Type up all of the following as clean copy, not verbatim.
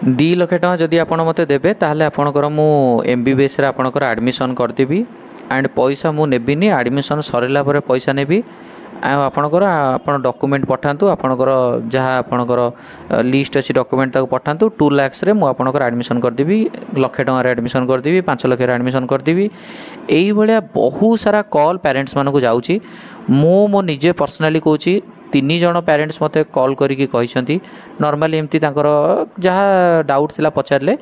2 लाख टଙ୍କା जदि आपण मते देबे ताहले आपणकर मु एमबीबीएस रे आपणकर एडमिशन करदेबी एंड पैसा मु नेबिनी एडमिशन सरिला परे पैसा नेबी आपणकर आपण डॉक्यूमेंट पठांतु आपणकर जहाँ आपणकर लिस्ट अच्छी डॉक्यूमेंट ताको पठांतु 2 लाख रे मु आपणकर एडमिशन करदेबी 1 लाख टଙ୍କା रे एडमिशन करदेबी 5 लाख रे एडमिशन करदेबी एई भलिया बहुत सारा कॉल पेरेंट्स मानको जाउची मो निजे पर्सनली कहूची 3 जण पेरेंट्स मते कॉल करिकी कहिसंती नॉर्मली एमती तांकर जहाँ डाउट थिला पचारले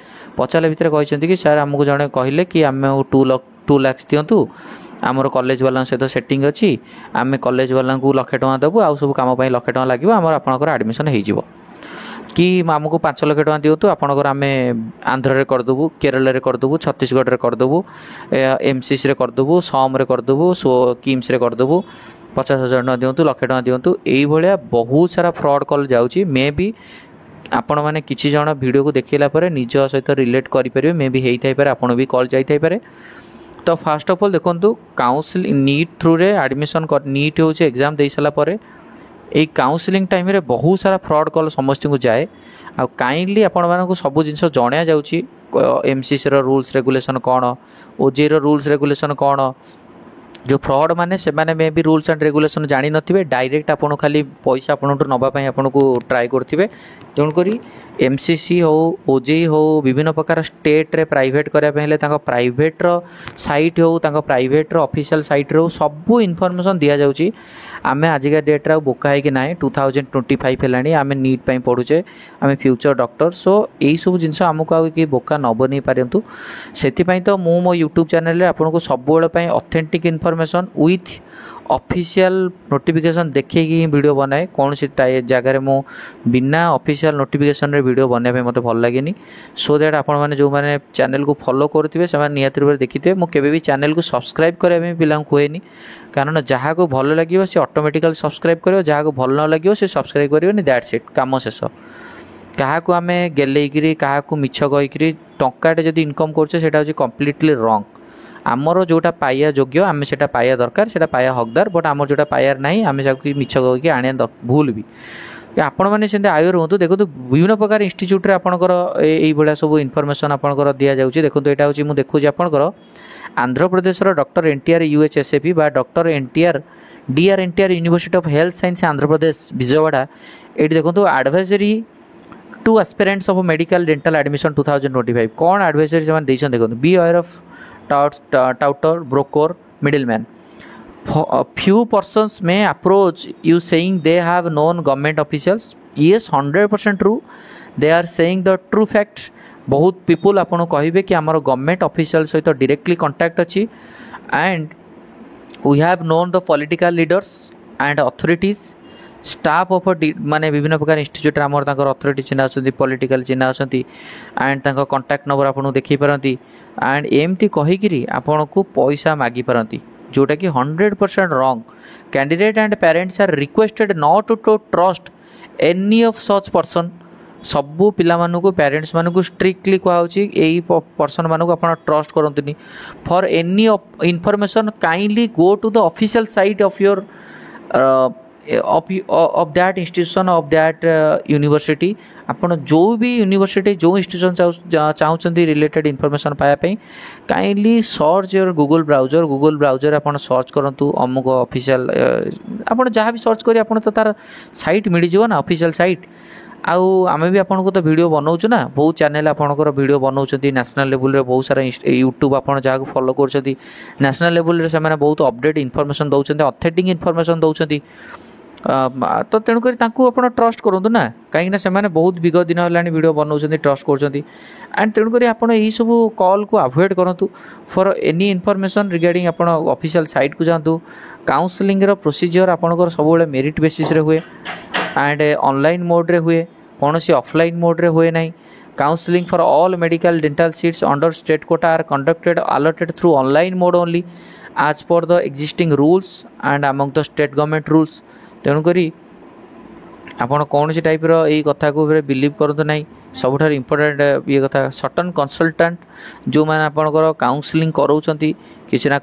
भितर कहिसंती कि सर हमकु जणे कहिले कि आमे 2 लाख दियंतु आमर कॉलेज वाला सहित सेटिंग अच्छी आम कॉलेज वाला को 1 लाख टଙ୍କା देबू आउ सब काम 1 लाख टଙ୍କା लगे आम आपंकर एडमिशन हो कि आमको 5 लाख टଙ୍କା दिंतु आपंकर आम आंध्र रे करदेबू केरल रे करदेबू छत्तीसगढ़ रे करदेबू एमसीसी रे करदेबू सम रे करदेबू किम्स रे करदेबू 50,000 टଙ୍କା दिंतु 1 लाख टଙ୍କା दिंतु यही बहुत सारा फ्रॉड कॉल जाउची मे भी आपण मैंने किसी जन वीडियो को देखला पर निज सहित रिलेट करेंगे मे भी होता है आपड़ भी कॉल जाई पारे तो फास्ट ऑफ ऑल देखो काउंसिल नीट थ्रू रे एडमिशन नीट हूँ एग्जाम दे सारा पर यही काउंसिलिंग टाइम रे बहुत सारा फ्रॉड कॉल समस्त को जाए आ काइंडली आपण मानक सब जिन जणा जाउची एमसीसी रो रूल्स रेगुलेशन कौन ओजे रो रूल्स रेगुलेशन कौन जो फ्रॉड माने से माने मे भी रूल्स एंड रेगुलेशन जानी नथिबे डायरेक्ट आपन खाली पैसा आपन नबा पई आपन को ट्राई करथिबे तेणु करी एमसीसी हो ओजेई हो विभिन्न प्रकार स्टेट रे प्राइवेट करिया पहिले तांको प्राइवेट रो साइट हो तांको प्राइवेट रो ऑफिशियल साइट रो सब इन्फॉर्मेशन दिया जाउची आमे आजिका डेट रे बोका है कि नाय 2025 हेलानी आमे नीट पई पढुचे आमे फ्यूचर डॉक्टर सो एई सब जिंस हमको आ कि बोका न बनी पारंतु सेति पई तो मो यूट्यूब चैनल रे आपन को सब बेले पई authentic information with official notification देखे ही वीडियो बनाए कौन सी जगह मो बिना ऑफिशियल नोटिफिकेशन रे वीडियो बनाए मत भल लगे सो दैट आपण मैंने जो मैंने चैनल को फॉलो करुवे से निहत रूप देखिए मुझे केबे भी चैनल को सब्सक्राइब करने पिला कहनी कारण जहाँ को भल लगे सी ऑटोमेटिकली सब्सक्राइब कर जहाँ को भल न लगे सी सब्सक्राइब करेनि दैट्स इट काम शेष क्या आम गेलेकरी क्या मिछ कहीकि टंकाटे जब इनकम कर कम्प्लीटली रंग आमर जोटा पाया योग्य आम से पाया दरकार से पाया हकदार बट आम जोटा पायार ना आम मिछ कहीकि आने भूल भी आपण मैंने आय रुहतु देखो विभिन्न प्रकार इंस्टीट्यूट रे आपणकर यही भाया सब इनफॉरमेशन आपणकर दि जाऊँगी देखो यहाँ हूँ मुझे देखुची आपणकर Andhra Pradesh doctor NTR UHSAP बा doctor NTR DR NTR university of health science Andhra Pradesh Vijayawada ये देखो advisory to aspirants of medical dental admission 2025 कौन एडवाइजरी से देखो be aware of touter, broker, middleman. Few persons may approach you saying they have known government officials. Yes, 100% true. They are saying the true fact. बहुत people आपको कहे कि आमर government official सहित directly contact अच्छी and we have known the political leaders and authorities staff of माने विभिन्न प्रकार इंस्टीट्यूट आमर अथॉरिटी चिन्ह अच्छा पॉलिटिकल चिन्ह अच्छा एंड कांटेक्ट नंबर आपको देखी पारती एंड एमती कहीकि आपन को पैसा मागी पारती जोटा कि 100% wrong candidate and parents are requested not to trust any of such person सबू पिला मानू पेरेंट्स मानू स्ट्रिक्टली कहुच्छी यही पर्सन मानू आप ट्रस्ट करतुनि for any information kindly go to the official site of your of that institution of that university आपण जो भी यूनिवर्सिटी जो इंस्टीट्यूशन चाहते रिलेटेड इनफॉरमेशन पायापी kindly search your Google browser आप सर्च करूँ अमुक ऑफिशियल आप जहाँ भी सर्च करें आप तो तार साइट मिल जाव ना ऑफिशियल साइट आउ आमे भी आपन को तो वीडियो बनाऊँ ना बहुत चैनल आपनकर वीडियो बनाऊँ नेशनल लेवल रे बहुत सारा यूट्यूब आप जहाँ फॉलो कर नेशनल लेवल रे से बहुत अपडेट इनफॉरमेशन दौरान ऑथेंटिक इनफॉरमेशन दौरान तो तेणुक आप ट्रस्ट करूँ ना कहीं से बहुत विगत दिन है वीडियो बनाऊँ ट्रस्ट कर एंड तेणुक आप सब कॉल को अवॉइड करूँ फॉर एनी इनफॉरमेशन रिगार्डिंग आप ऑफिशियल साइट को जातु काउंसलिंग प्रोसीजर आपंकर सब मेरिट बेसिस रे हुए एंड ऑनलाइन मोड रे हुए कौन सी ऑफलाइन मोड रे हुए ना counselling for all medical dental seats under state quota are conducted allotted through online mode only as per the existing rules and among the state government rules तेणुक ଆପଣ କୌଣସି ଟାଇପ୍ର ଏଇ କଥାକୁ ବିଲିଭ୍ କରନ୍ତୁ ନାହିଁ। ସବୁଠାରୁ ଇମ୍ପୋର୍ଟାଣ୍ଟ ଇଏ କଥା, ସଟନ୍ କନସଲଟାଣ୍ଟ ଯେଉଁମାନେ ଆପଣଙ୍କର କାଉନସିଲିଂ କରାଉଛନ୍ତି, କିଛିଟା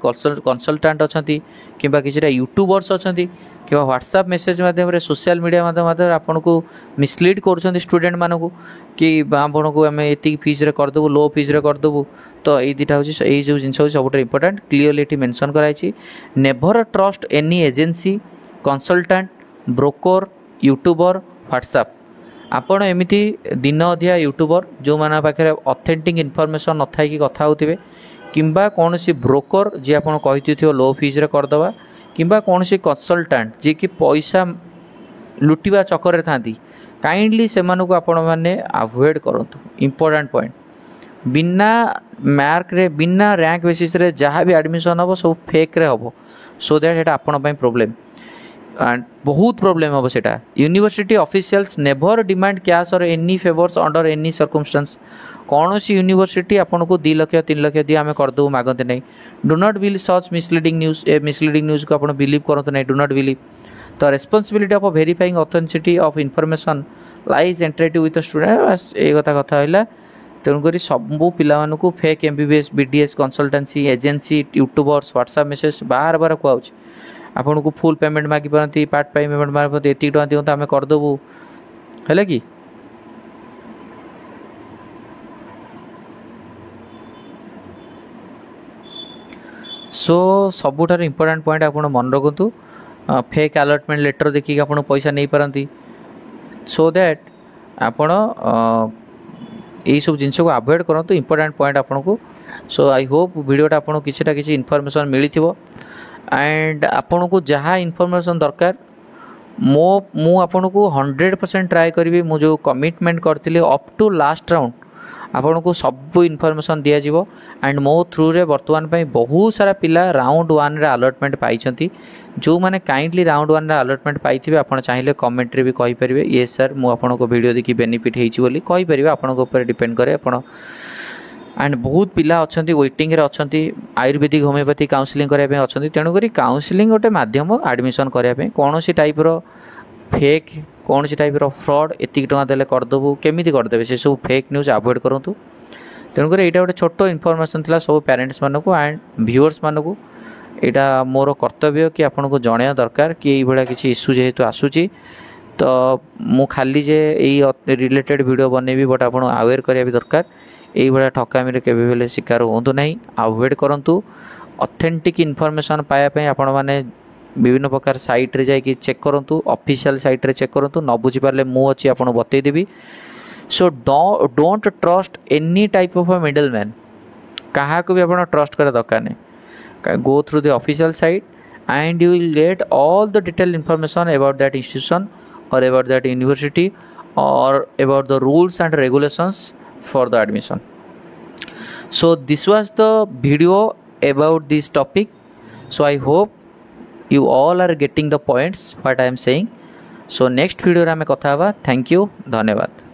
କନସଲଟାଣ୍ଟ ଅଛନ୍ତି କିମ୍ବା କିଛିଟା ୟୁଟ୍ୟୁବର୍ସ ଅଛନ୍ତି କିମ୍ବା ହ୍ୱାଟ୍ସଆପ୍ ମେସେଜ୍ ମାଧ୍ୟମରେ ସୋସିଆଲ ମିଡ଼ିଆ ମାଧ୍ୟମରେ ଆପଣଙ୍କୁ ମିସଲିଡ୍ କରୁଛନ୍ତି ଷ୍ଟୁଡେଣ୍ଟମାନଙ୍କୁ କି ଆପଣଙ୍କୁ ଆମେ ଏତିକି ଫିଜ୍ରେ କରିଦେବୁ, ଲୋ ଫିଜ୍ରେ କରିଦେବୁ। ତ ଏଇ ଦୁଇଟା ହେଉଛି, ଏଇ ଯେଉଁ ଜିନିଷ ହେଉଛି ସବୁଠାରୁ ଇମ୍ପୋର୍ଟାଣ୍ଟ। କ୍ଲିୟରଲି ଏଠି ମେନସନ୍ କରାଯାଇଛି, never trust any agency, consultant, broker, YouTuber, WhatsApp. ଆପଣ ଏମିତି ଦିନ ଅଧିଆ ୟୁଟ୍ୟୁବର ଯେଉଁମାନଙ୍କ ପାଖରେ ଅଥେଣ୍ଟିକ୍ ଇନଫର୍ମେସନ୍ ନଥାଇକି କଥା ହେଉଥିବେ, କିମ୍ବା କୌଣସି ବ୍ରୋକର ଯିଏ ଆପଣ କହିଥିବ ଲୋ ଫିଜ୍ରେ କରିଦେବା, କିମ୍ବା କୌଣସି କନସଲଟାଣ୍ଟ ଯିଏକି ପଇସା ଲୁଟିବା ଚକରରେ ଥାନ୍ତି, କାଇଣ୍ଡଲି ସେମାନଙ୍କୁ ଆପଣମାନେ ଆଭଏଡ଼ କରନ୍ତୁ। ଇମ୍ପୋର୍ଟାଣ୍ଟ ପଏଣ୍ଟ, ବିନା ମାର୍କରେ ବିନା ର୍ୟାଙ୍କ ବେସିସ୍ରେ ଯାହା ବି ଆଡ଼ମିସନ୍ ହେବ ସବୁ ଫେକ୍ରେ ହେବ। ସୋ ଦ୍ୟାଟ୍ ସେଇଟା ଆପଣ ପାଇଁ ପ୍ରୋବ୍ଲେମ୍, ବହୁତ ପ୍ରୋବ୍ଲେମ୍ ହେବ ସେଇଟା। University officials never demand cash or any favours under any circumstance. କୌଣସି ୟୁନିଭର୍ସିଟି ଆପଣଙ୍କୁ 2 ଲକ୍ଷ 3 ଲକ୍ଷ ଦିଅ ଆମେ କରିଦେବୁ ମାଗନ୍ତି ନାହିଁ। Do not believe such misleading news. ଏ ମିସଲିଡ଼ିଂ ନ୍ୟୁଜ୍କୁ ଆପଣ ବିଲିଭ୍ କରନ୍ତୁ ନାହିଁ, do not believe. The responsibility of verifying authenticity of information lies entity with student. ଏଇ କଥା ହେଲା। ତେଣୁକରି ସବୁ ପିଲାମାନଙ୍କୁ fake MBBS, BDS, consultancy agency, YouTubers, WhatsApp message ବାର କୁହାଉଛି। ଆପଣଙ୍କୁ ଫୁଲ୍ ପେମେଣ୍ଟ ମାଗିପାରନ୍ତି, ପାର୍ଟ ପାଇଁ ପେମେଣ୍ଟ ମାଗିପାରନ୍ତି, ଏତିକି ଟଙ୍କା ଦିଅନ୍ତୁ ଆମେ କରିଦେବୁ, ହେଲା କି? ସୋ ସବୁଠାରୁ ଇମ୍ପୋର୍ଟାଣ୍ଟ ପଏଣ୍ଟ ଆପଣ ମନେ ରଖନ୍ତୁ, ଫେକ୍ ଆଲଟମେଣ୍ଟ ଲେଟର୍ ଦେଖିକି ଆପଣ ପଇସା ନେଇପାରନ୍ତି। ସୋ ଦ୍ୟାଟ୍ ଆପଣ ଏଇସବୁ ଜିନିଷକୁ ଆଭଏଡ଼ କରନ୍ତୁ। ଇମ୍ପୋର୍ଟାଣ୍ଟ ପଏଣ୍ଟ ଆପଣଙ୍କୁ। ସୋ ଆଇ ହୋପ୍ ଭିଡ଼ିଓଟା ଆପଣଙ୍କୁ କିଛିଟା କିଛି ଇନଫର୍ମେସନ୍ ମିଳିଥିବ। ଆଣ୍ଡ ଆପଣଙ୍କୁ ଯାହା ଇନଫର୍ମେସନ୍ ଦରକାର ମୁଁ ଆପଣଙ୍କୁ 100% ଟ୍ରାଏ କରିବି। ମୁଁ ଯେଉଁ କମିଟମେଣ୍ଟ କରିଥିଲି ଅପ୍ ଟୁ ଲାଷ୍ଟ ରାଉଣ୍ଡ ଆପଣଙ୍କୁ ସବୁ ଇନଫର୍ମେସନ୍ ଦିଆଯିବ। ଆଣ୍ଡ ମୋ ଥ୍ରୁରେ ବର୍ତ୍ତମାନ ପାଇଁ ବହୁତ ସାରା ପିଲା ରାଉଣ୍ଡ 1ରେ ଆଲଟମେଣ୍ଟ ପାଇଛନ୍ତି। ଯେଉଁମାନେ କାଇଣ୍ଡଲି ରାଉଣ୍ଡ 1ରେ ଆଲଟମେଣ୍ଟ ପାଇଥିବେ ଆପଣ ଚାହିଁଲେ କମେଣ୍ଟରେ ବି କହିପାରିବେ, ୟେସ୍ ସାର୍ ମୁଁ ଆପଣଙ୍କ ଭିଡ଼ିଓ ଦେଖି ବେନିଫିଟ୍ ହେଇଛି ବୋଲି କହିପାରିବେ। ଆପଣଙ୍କ ଉପରେ ଡିପେଣ୍ଡ କରେ ଆପଣ। ଆଣ୍ଡ ବହୁତ ପିଲା ଅଛନ୍ତି ୱେଟିଂରେ ଅଛନ୍ତି, ଆୟୁର୍ବେଦିକ ହୋମିଓପାଥି କାଉନସିଲିଂ କରିବା ପାଇଁ ଅଛନ୍ତି। ତେଣୁକରି କାଉନସିଲିଂ ଗୋଟେ ମାଧ୍ୟମ ଆଡ଼ମିସନ୍ କରିବା ପାଇଁ। କୌଣସି ଟାଇପ୍ର ଫେକ୍, କୌଣସି ଟାଇପ୍ର ଫ୍ରଡ଼୍ ଏତିକି ଟଙ୍କା ଦେଲେ କରିଦେବୁ କେମିତି କରିଦେବେ, ସେସବୁ ଫେକ୍ ନ୍ୟୁଜ୍ ଆଭଏଡ଼ କରନ୍ତୁ। ତେଣୁକରି ଏଇଟା ଗୋଟେ ଛୋଟ ଇନଫର୍ମେସନ୍ ଥିଲା ସବୁ ପ୍ୟାରେଣ୍ଟସ୍ମାନଙ୍କୁ ଆଣ୍ଡ ଭିଉଅର୍ସମାନଙ୍କୁ। ଏଇଟା ମୋର କର୍ତ୍ତବ୍ୟ କି ଆପଣଙ୍କୁ ଜଣାଇବା ଦରକାର କି ଏଇଭଳିଆ କିଛି ଇସ୍ୟୁ ଯେହେତୁ ଆସୁଛି, ତ ମୁଁ ଖାଲି ଯେ ଏଇ ରିଲେଟେଡ଼୍ ଭିଡ଼ିଓ ବନେଇବି, ବଟ୍ ଆପଣ ଆୱେର୍ କରିବା ବି ଦରକାର। এইভাবে ঠকামিরে কেবে বেলে শিকার হুঁতু না, আভয়েড করতু। অথেন্টিক ইনফরমেশন পাইবা আপন মানে বিভিন্ন প্রকার সাইট্রে যাই চেক করতু, অফিসিয়াল সাইট্রে চেক করতু। ন বুঝিপারে মু অছি আপনার বতাইদেবি। So don't trust any type of middleman. কাহাকু বি আপনার ট্রস্ট করা দরকার নেই। Go through the official site and you will get all the detailed information about that institution or about that university or about the rules and regulations for the admission. So this was the video about this topic. So I hope you all are getting the points what I am saying. So next video रे हमें कथा हवा। Thank you, धन्यवाद।